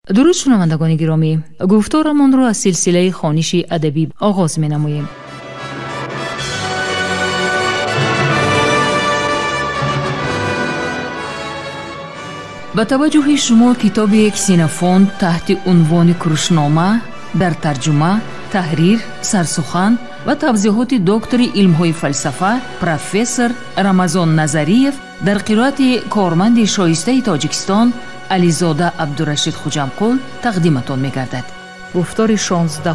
درود شنوندگان گرامی، گفتارمان را از سلسله خوانش ادبی آغاز می‌نماییم. با توجه شما کتاب کسینوفونت تحت عنوان کروشنامه در ترجمه، تحریر، سرسخن و توضیحات دکتر علم‌های فلسفه پروفسور رمضان نظریف در قرائت کارمند شایسته تاجیکستان علیزاده عبدالرشید خوجمقل تقدیمتان می‌گردد. گفتار 16.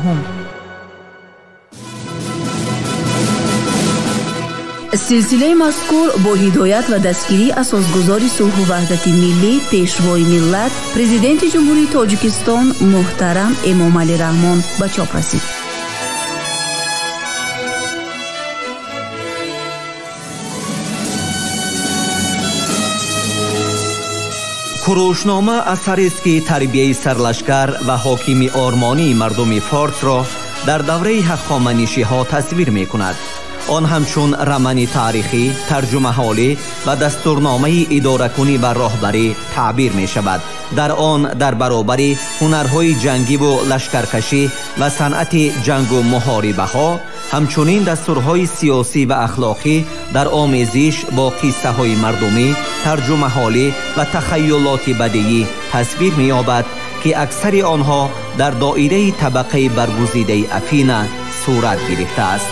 سلسله مذکور با هدایت و دستگیری اساسگزار صلح و وحدت ملی پیشوای ملت پرزیدنت جمهوری تاجیکستان محترم امامعلی رحمان به چاپ رسید. کروشنامه اثری است که تربیه سرلشکر و حاکم آرمانی مردم فارس را در دوره هخامنشی‌ها تصویر می‌کند. آن همچون رمن تاریخی، ترجمه حالی و دستورنامه اداره‌کنی و راهبری تعبیر می‌شود. در آن در برابر هنرهای جنگی و لشکرکشی و صنعت جنگ و محاربه‌ها، همچنین دستورهای سیاسی و اخلاقی در آمیزش با قصه‌های مردمی، ترجمه حالی و تخیلات بدیعی تصویر می‌یابد که اکثر آنها در دایره طبقه برگزیده افین صورت گرفته است.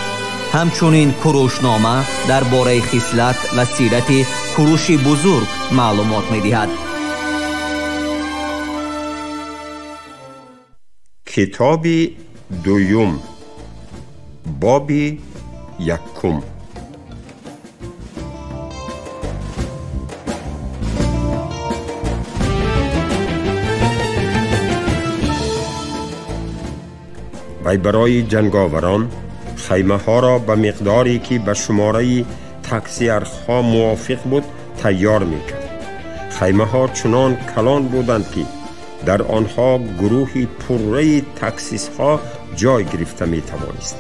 همچنین کروشنامه درباره خصلت و سیرت کوروش بزرگ معلومات می‌دهد. کتاب دوم، باب یکم. وی برای جنگاوران خیمه ها را به مقداری که به شماره تاکسی ارخها موافق بود تیار میکرد. خیمه ها چنان کلان بودند که در آنها گروهی پره تاکسیس ها جای گرفته می توانست.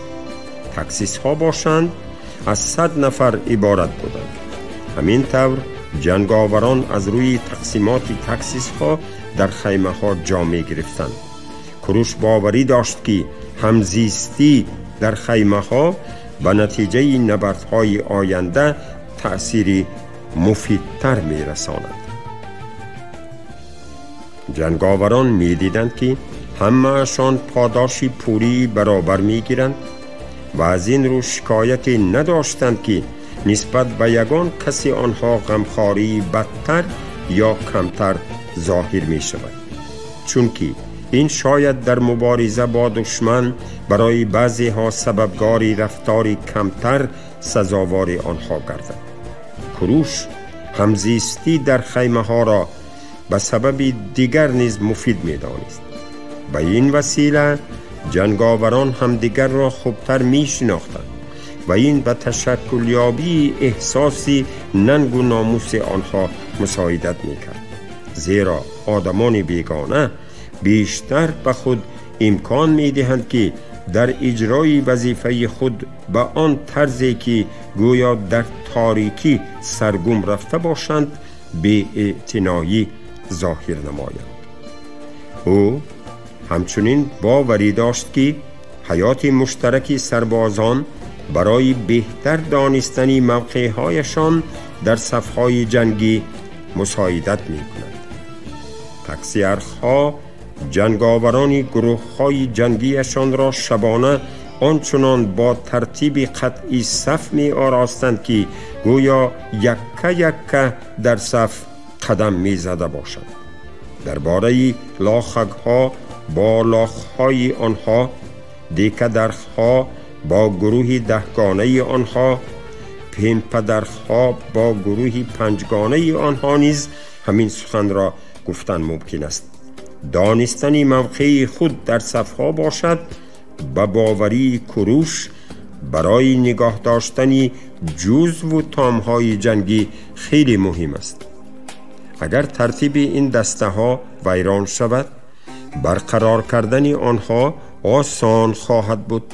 تاکسیس ها باشند از 100 نفر عبارت بودند. همین طور جنگاوران از روی تقسیمات تاکسیس ها در خیمه ها جا می گرفتند. کوروش باوری داشت که همزیستی در خیمه ها به نتیجه نبردهای آینده تأثیری مفیدتر می رساند. جنگاوران می دیدند که همه اشان پاداشی پولی برابر می گیرند و از این رو شکایتی نداشتند که نسبت به یگان کسی آنها غمخواری بدتر یا کمتر ظاهر می شود، چون که این شاید در مبارزه با دشمن برای بعضی ها سببگاری رفتاری کمتر سزاوار آنها گردد. کوروش همزیستی در خیمه ها را به سبب دیگر نیز مفید می دانست. به این وسیله جنگاوران هم دیگر را خوبتر می شناختند و این به تشکلیابی احساسی ننگ و ناموس آنها مساعدت می کرد. زیرا آدمان بیگانه بیشتر به خود امکان می دهند که در اجرای وظیفه خود به آن طرزی که گویا در تاریکی سرگم رفته باشند بی اعتنایی ظاهر نمایند. او همچنین باوری داشت که حیات مشترک سربازان برای بهتر دانستن موقعهایشان در صفهای جنگی مساعدت می کند. تکسیرها جنگاورانی گروه‌های جنگیشان را شبانه آنچنان با ترتیب قطعی صف می آراستند که گویا یکه یکه در صف قدم می زده باشند. درباره لاخگ‌ها با لاخهای آنها، دیکدرخها با گروهی دهگانه آنها، پنپدرخها با گروهی پنجگانه آنها نیز همین سخن را گفتن ممکن است. دانستن موقع خود در صفها باشد به باوری کوروش برای نگاه داشتن جزو و تامهای جنگی خیلی مهم است. اگر ترتیب این دسته ها ویران شود، برقرار کردن آنها آسان خواهد بود،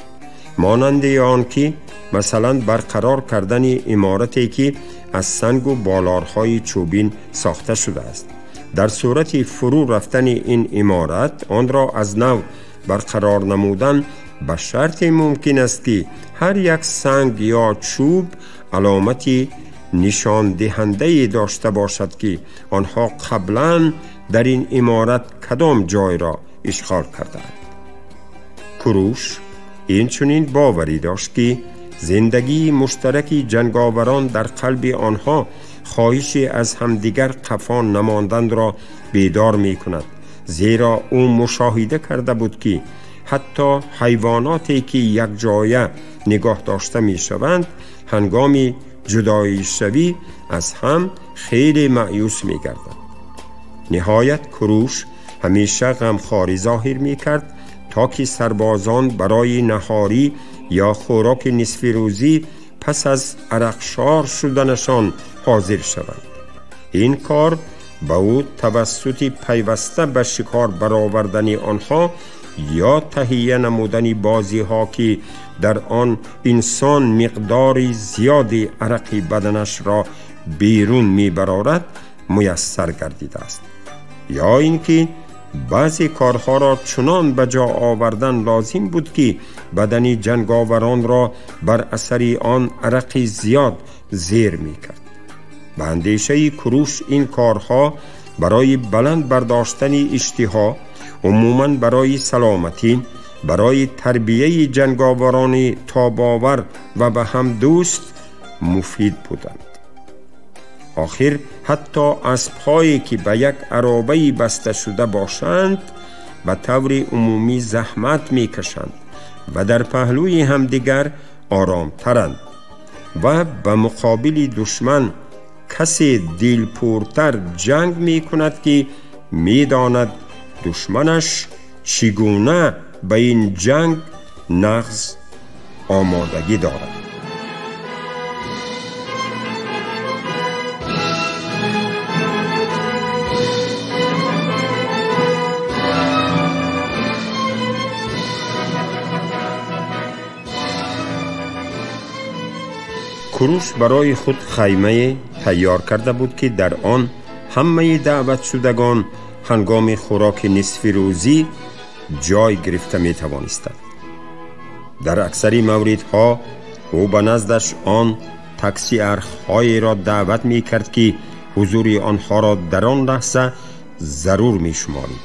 مانند آن که مثلا برقرار کردن عمارتی که از سنگ و بالارهای چوبین ساخته شده است در صورت فرو رفتن این عمارت آن را از نو برقرار نمودن به شرط ممکن است که هر یک سنگ یا چوب علامتی نشان دهنده داشته باشد که آنها قبلا در این عمارت کدام جای را اشغال کردند. کوروش این چنین باوری داشت که زندگی مشترک جنگاوران در قلب آنها خواهشی از همدیگر قفا نماندن را بیدار می کند، زیرا او مشاهده کرده بود که حتی حیواناتی که یک جایه نگاه داشته می شوند هنگام جدایی شوی از هم خیلی مایوس می گردند. نهایت کوروش همیشه غمخواری ظاهر می کرد تا که سربازان برای نهاری یا خوراک نصف روزی پس از عرقشار شدنشان حاضر شوند. این کار به او توسط پیوسته به شکار برآوردن آنها یا تهیه نمودن بازی ها که در آن انسان مقدار زیادی عرق بدنش را بیرون می برارد میسر گردیده است، یا اینکه بعضی کارها را چنان به جا آوردن لازم بود که بدن جنگاوران را بر اثر آن عرق زیاد زیر می کرد. به اندیشه کوروش این کارها برای بلند برداشتن اشتها، عموماً برای سلامتی، برای تربیه جنگاوران تاباور و به هم دوست مفید بودند. آخر حتی اسب‌هایی که به یک عرابه بسته شده باشند به طور عمومی زحمت می‌کشند و در پهلوی همدیگر آرام‌ترند و به مقابل دشمن کسی دلپورتر جنگ می‌کند که می‌داند دشمنش چگونه به این جنگ نغز آمادگی دارد. کوروش برای خود خیمه تیار کرده بود که در آن همه دعوت شدگان هنگام خوراک نصف روزی جای گرفته می توانستند. در اکثر موردها او به نزدش آن تاکسی ارخ‌های را دعوت می کرد که حضور آنها را در آن لحظه ضرور می شمارید.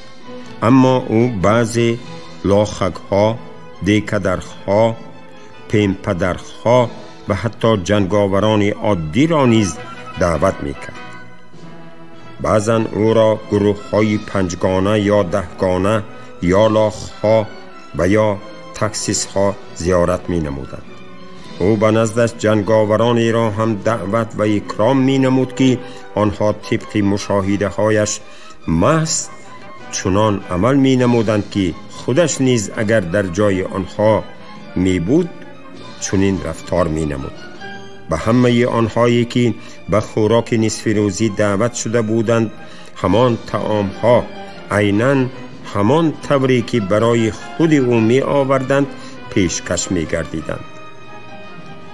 اما او بعضی لاخگ‌ها، دیکدرخ‌ها، پیمپدرخ‌ها و حتی جنگاوران عادی را نیز دعوت می کرد. بعضن او را گروه‌های 5گانه یا 10گانه یا لاخ‌ها و یا تاکسیس‌ها زیارت می نمودند. او به نزدش جنگاورانی را هم دعوت و اکرام می نمود که آنها طبق مشاهده هایش محض چنان عمل می نمودند که خودش نیز اگر در جای آنها می بود چنین رفتار می نمود. به همه آنهایی که به خوراک نصف روزی دعوت شده بودند همان طعامها عیناً همان طوری که برای خود او می آوردند پیشکش می گردیدند.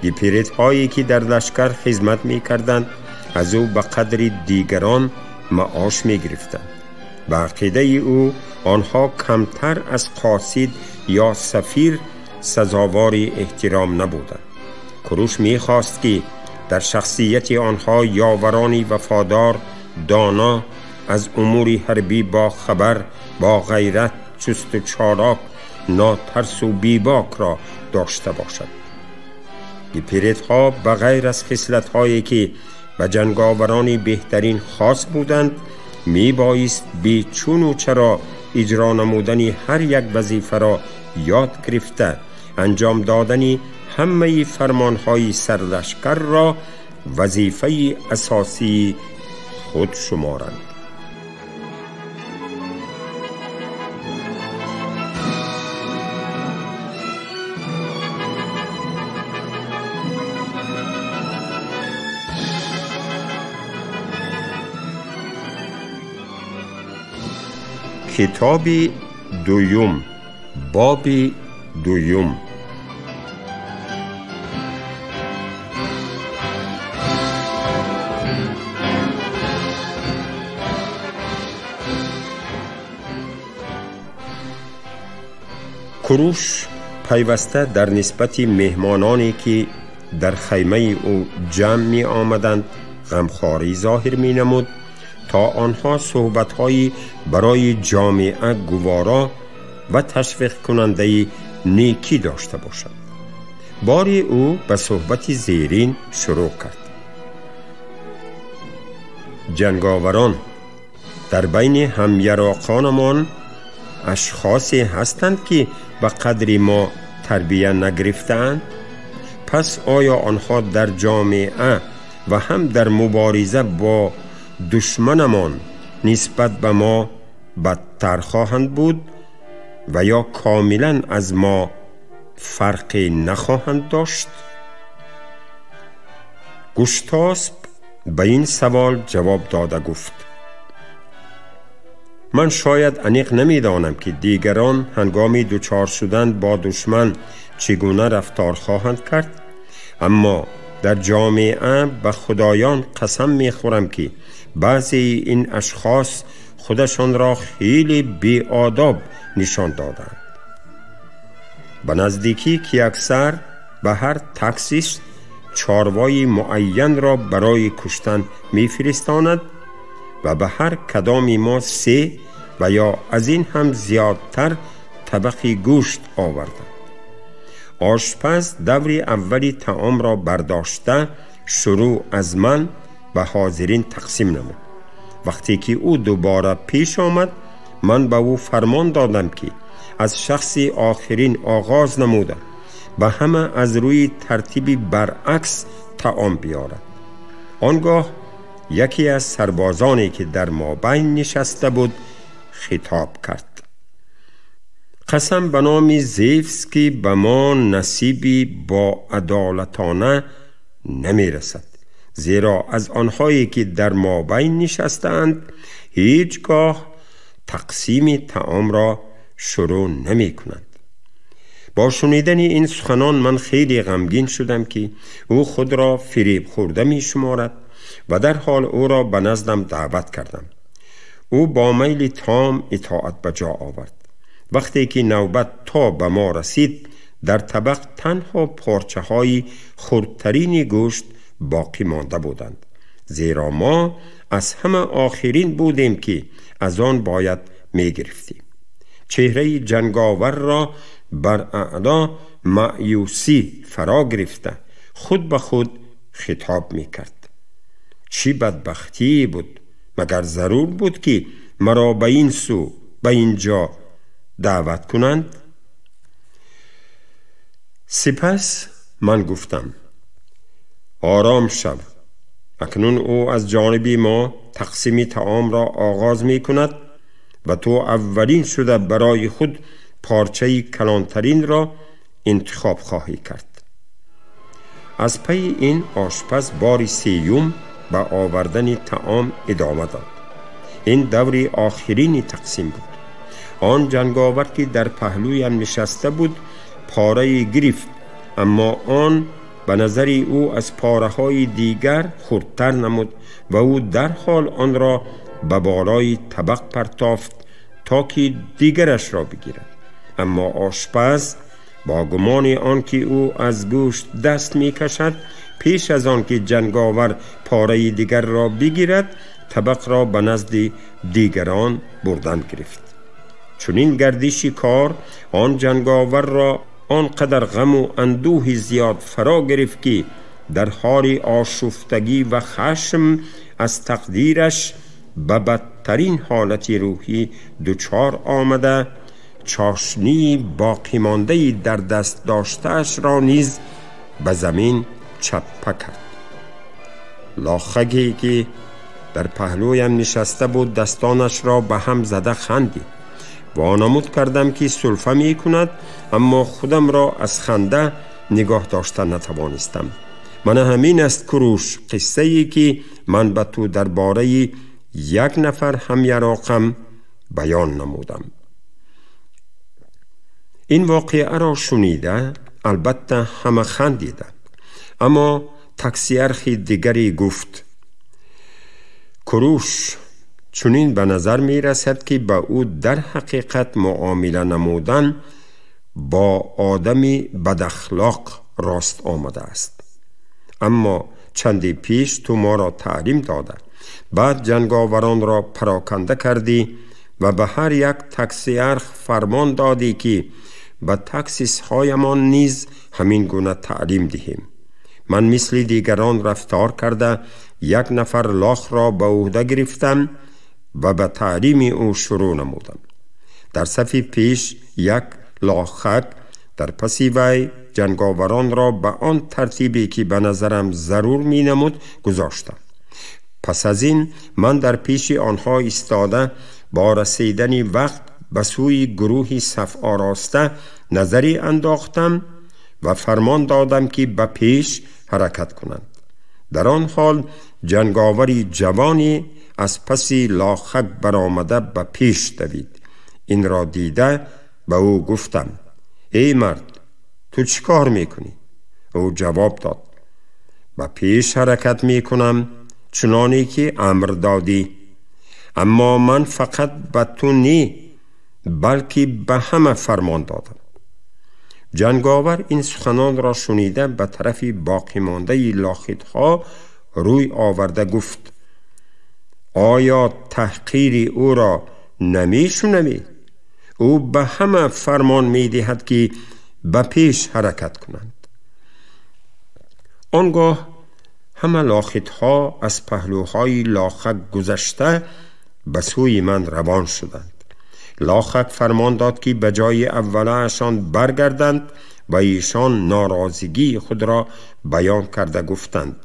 گیپریت‌هایی که در لشکر خدمت می کردند از او به قدر دیگران معاش می گرفتند. به عقیده او آنها کمتر از قاصد یا سفیر سزاوار احترام نبودند. کوروش می خواست که در شخصیت آنها یاورانی وفادار، دانا، از امور حربی با خبر، با غیرت، چست و چالاک، ناترس و بیباک را داشته باشد. گیپریت‌ها بغیر از خصلت‌هایی که به جنگاوران بهترین خاص بودند می بایست بی چون و چرا اجرا نمودن هر یک وظیفه را یاد گرفته انجام دادن همه فرمانهای سرلشکر را وظیفه اساسی خود شمارند. کتاب دوم، باب دوم. کوروش پیوسته در نسبت مهمانانی که در خیمه او جمع می آمدند غمخواری ظاهر می نمود تا آنها صحبت‌هایی برای جامعه گوارا و تشویق کننده نیکی داشته باشد. باری او به صحبت زیرین شروع کرد: جنگاوران، در بین همیراقانمان اشخاصی هستند که به قدر ما تربیت نگرفتند. پس آیا آنها در جامعه و هم در مبارزه با دشمنمان نسبت به ما بدتر خواهند بود و یا کاملا از ما فرقی نخواهند داشت؟ گشتاسپ به این سوال جواب داده گفت: من شاید عمیق نمیدانم که دیگران هنگام دوچار شدن با دشمن چگونه رفتار خواهند کرد، اما در جامعه به خدایان قسم میخورم که بعضی این اشخاص خودشان را خیلی بی‌آداب نشان دادند. به نزدیکی که اکثر به هر تاکسیست چاروای معین را برای کشتن میفرستاند و به هر کدام ما 3 و یا از این هم زیادتر طبقی گوشت آوردند. آشپز دور اولی طعام را برداشته شروع از من به حاضرین تقسیم نمود. وقتی که او دوباره پیش آمد، من به او فرمان دادم که از شخص آخرین آغاز نموده به همه از روی ترتیبی برعکس طعام بیارد. آنگاه یکی از سربازانی که در مابین نشسته بود خطاب کرد: قسم به نام زیوس که به ما نصیبی با عدالتانه نمی رسد، زیرا از آنهایی که در مابین نشستند هیچگاه تقسیم طعام را شروع نمی کنند. با شنیدن این سخنان من خیلی غمگین شدم که او خود را فریب خورده می شمارد و در حال او را به نزدم دعوت کردم. او با میل تام اطاعت به جا آورد. وقتی که نوبت تا به ما رسید، در طبق تنها پارچه های خردترین گوشت باقی مانده بودند، زیرا ما از همه آخرین بودیم که از آن باید می گرفتیم. چهره جنگاور را بر اعلا مایوسی فرا گرفته خود به خود خطاب می کرد: چی بدبختی بود! مگر ضرور بود که مرا به این سو به اینجا دعوت کنند؟ سپس من گفتم: آرام شو، اکنون او از جانب ما تقسیم طعام را آغاز می کند و تو اولین شده برای خود پارچه کلانترین را انتخاب خواهی کرد. از پی این آشپز بار 3 به آوردن طعام ادامه داد. این دوری آخرین تقسیم بود. آن جنگاور که در پهلویم نشسته بود پاره گرفت، اما آن به نظر او از پاره های دیگر خردتر نمود و او در حال آن را به بالای طبق پرتافت تا که دیگرش را بگیرد. اما آشپز با گمان آن که او از گوشت دست می کشد، پیش از آن که جنگاور پاره دیگر را بگیرد طبق را به نزد دیگران بردن گرفت. چون این گردش کار آن جنگاور را آنقدر غم و اندوه زیاد فرا گرفت که در حال آشفتگی و خشم از تقدیرش به بدترین حالت روحی دچار آمده چاشنی باقی مانده در دست داشتهش را نیز به زمین چپه کرد. لاخگی که در پهلویم نشسته بود دستانش را به هم زده خندید. وانمود کردم که سلفه می کند، اما خودم را از خنده نگاه داشته نتوانستم. من همین است کوروش، قصه ای که من به تو درباره یک نفر همیراقم بیان نمودم. این واقعه را شنیده البته همه خندیدند، اما تکسیرخی دیگری گفت: کوروش، چنین به نظر می رسد که با او در حقیقت معامله نمودن با آدمی بداخلاق راست آمده است. اما چندی پیش تو ما را تعلیم داده، بعد جنگاوران را پراکنده کردی و به هر یک تاکسی ارخ فرمان دادی که به تاکسیس هایمان نیز همین گونه تعلیم دهیم. من مثل دیگران رفتار کرده یک نفر لاخ را به عهده گرفتم و به تعلیم او شروع نمودم. در صف پیش یک لاخک در پسی وی جنگاوران را به آن ترتیبی که به نظرم ضرور می نمود گذاشتم. پس از این من در پیش آنها ایستاده با رسیدن وقت به سوی گروهی صف آراسته نظری انداختم و فرمان دادم که به پیش حرکت کنند. در آن حال جنگاوری جوانی از پسی لاخک برآمده به پیش دوید. این را دیده به او گفتم: ای مرد، تو چی کار میکنی؟ او جواب داد: به پیش حرکت میکنم چنانی که امر دادی، اما من فقط به تو نی بلکه به همه فرمان دادم. جنگاور این سخنان را شنیده به طرف باقی مانده لاخیدها روی آورده گفت: آیا تحقیر او را نمیشنوی؟ او به همه فرمان میدهد که به پیش حرکت کنند. آنگاه همه لاخیدها از پهلوهای لاخک گذشته به سوی من روان شدند. لاخک فرمان داد که به جای اولشان برگردند و ایشان ناراضگی خود را بیان کرده گفتند: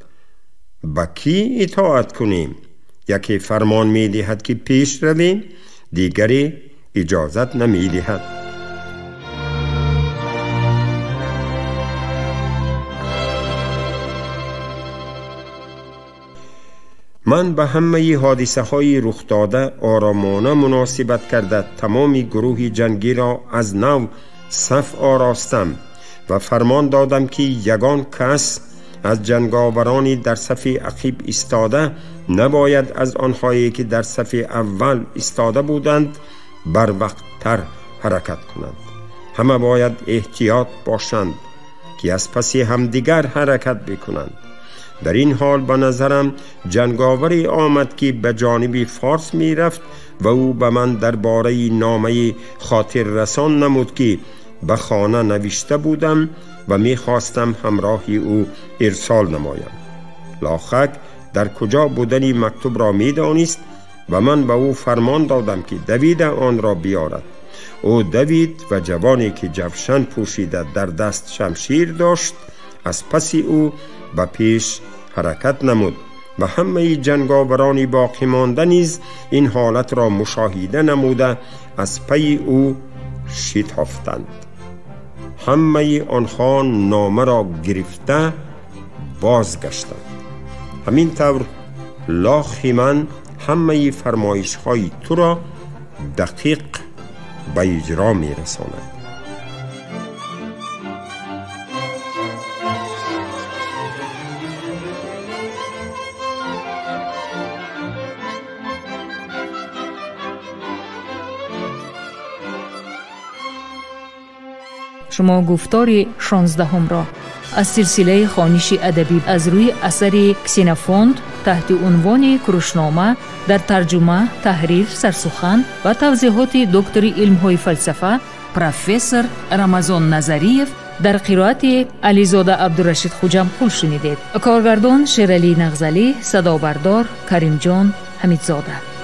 به کی اطاعت کنیم؟ یکی فرمان می دهد که پیش رویم، دیگری اجازت نمی دهد. من به همه حادثه های رخ داده آرامانه مناسبت کرده تمام گروه جنگی را از نو صف آراستم و فرمان دادم که یگان کس از جنگاورانی در صف عقب ایستاده نباید از آنهایی که در صف اول ایستاده بودند بر وقت تر حرکت کنند. همه باید احتیاط باشند که از پس همدیگر حرکت بکنند. در این حال به نظرم جنگاوری آمد که به جانب فارس می رفت و او به من درباره نامه خاطر رسان نمود که به خانه نوشته بودم و می خواستم همراهی او ارسال نمایم. لاخک در کجا بودن مکتوب را می دانست و من به او فرمان دادم که دوید آن را بیارد. او دوید و جوانی که جوشن پوشیده در دست شمشیر داشت از پس او به پیش حرکت نمود و همه جنگاوران باقی مانده نیز این حالت را مشاهده نموده از پی او شتافتند. همه آنها نامه را گرفته بازگشتند. همین طور لاخی من همه فرمایش های تو را دقیق به اجرا می رساند. شما گفتار 16 را از سلسله خوانش ادبی از روی اثر کسینوفونت تحت عنوان کروشنامه در ترجمه، تحریر، سرسخن و توضیحات دکتر علم‌های فلسفه پروفسور رمضان نظریف در قرائت علیزاده عبدالرشید خوجمپور شنیدید. کارگردان شیرعلی نغزلی، صدابردار کریم جان حمیدزاده.